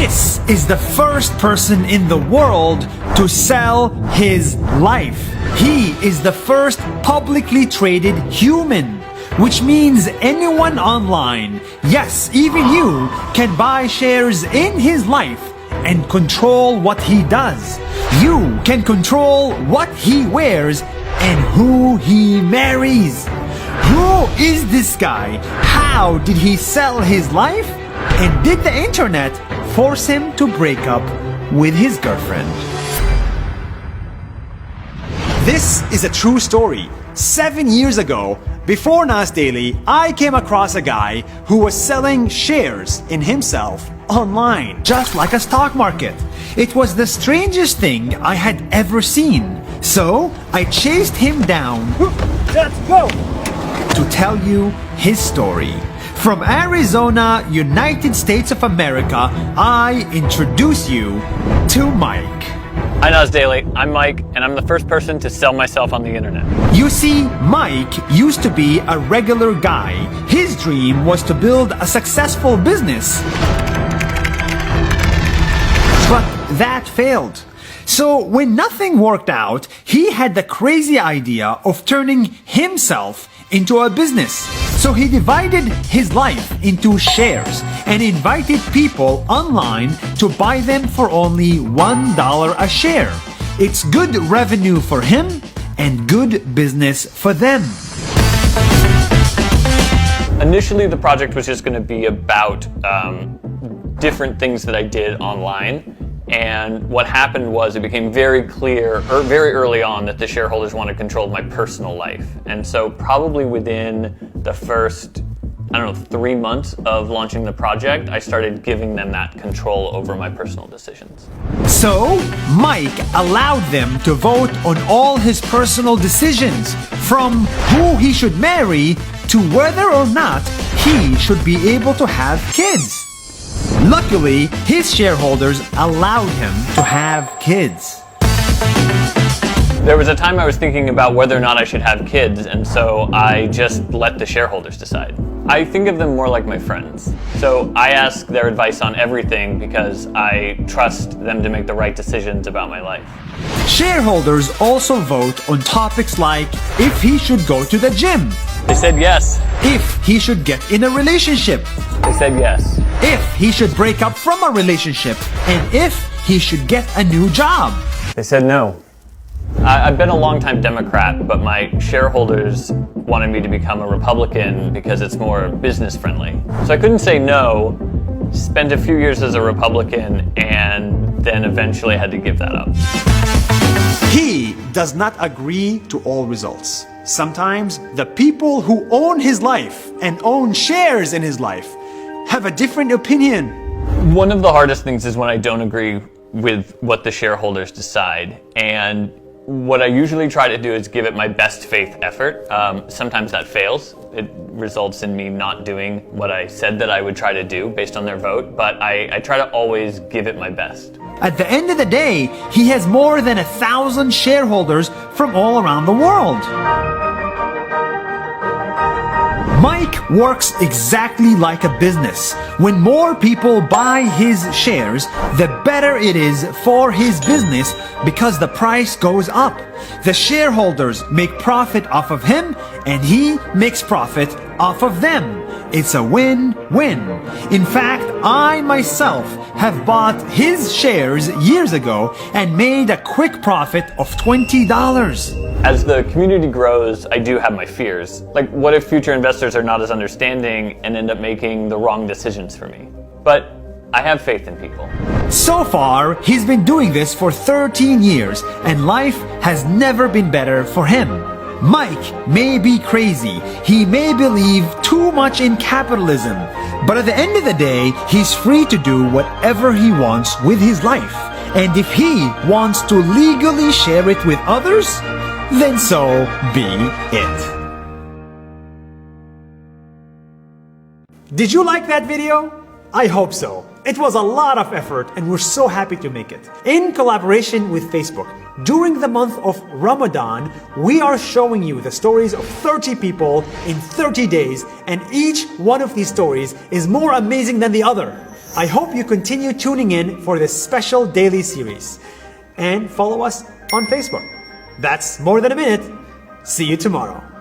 This is the first person in the world to sell his life. He is the first publicly traded human, which means anyone online, yes, even you, can buy shares in his life and control what he does. You can control what he wears and who he marries. Who is this guy? How did he sell his life? And did the internet force him to break up with his girlfriend? This is a true story. 7 years ago, before Nas Daily, I came across a guy who was selling shares in himself online, just like a stock market. It was the strangest thing I had ever seen. So I chased him down. Let's go! To tell you his story. From Arizona, United States of America, I introduce you to Mike. Hi Nas Daily, I'm Mike, and I'm the first person to sell myself on the internet. You see, Mike used to be a regular guy. His dream was to build a successful business. But that failed. So when nothing worked out, he had the crazy idea of turning himself into a business. So he divided his life into shares and invited people online to buy them for only $1 a share. It's good revenue for him and good business for them. Initially, the project was just going to be about different things that I did online. And what happened was it became very clear, very early on, that the shareholders wanted control of my personal life. And so probably within the first, 3 months of launching the project, I started giving them that control over my personal decisions. So, Mike allowed them to vote on all his personal decisions, from who he should marry to whether or not he should be able to have kids. Luckily, his shareholders allowed him to have kids. There was a time I was thinking about whether or not I should have kids, and so I just let the shareholders decide. I think of them more like my friends. So I ask their advice on everything because I trust them to make the right decisions about my life. Shareholders also vote on topics like if he should go to the gym. They said yes. If he should get in a relationship. They said yes. If he should break up from a relationship. And if he should get a new job. They said no. I've been a long-time Democrat, but my shareholders wanted me to become a Republican because it's more business-friendly. So I couldn't say no, spent a few years as a Republican, and then eventually had to give that up. He does not agree to all results. Sometimes the people who own his life and own shares in his life have a different opinion. One of the hardest things is when I don't agree with what the shareholders decide. And what I usually try to do is give it my best faith effort. Sometimes that fails. It results in me not doing what I said that I would try to do based on their vote, but I try to always give it my best. At the end of the day, he has more than 1,000 shareholders from all around the world. Mike works exactly like a business. When more people buy his shares, the better it is for his business because the price goes up. The shareholders make profit off of him and he makes profit off of them. It's a win-win. In fact, I myself have bought his shares years ago and made a quick profit of $20. As the community grows, I do have my fears. Like, what if future investors are not as understanding and end up making the wrong decisions for me? But I have faith in people. So far, he's been doing this for 13 years and life has never been better for him. Mike may be crazy, he may believe too much in capitalism, but at the end of the day, he's free to do whatever he wants with his life. And if he wants to legally share it with others, then so be it. Did you like that video? I hope so. It was a lot of effort and we're so happy to make it. In collaboration with Facebook, during the month of Ramadan, we are showing you the stories of 30 people in 30 days, and each one of these stories is more amazing than the other. I hope you continue tuning in for this special daily series. And follow us on Facebook. That's more than a minute. See you tomorrow.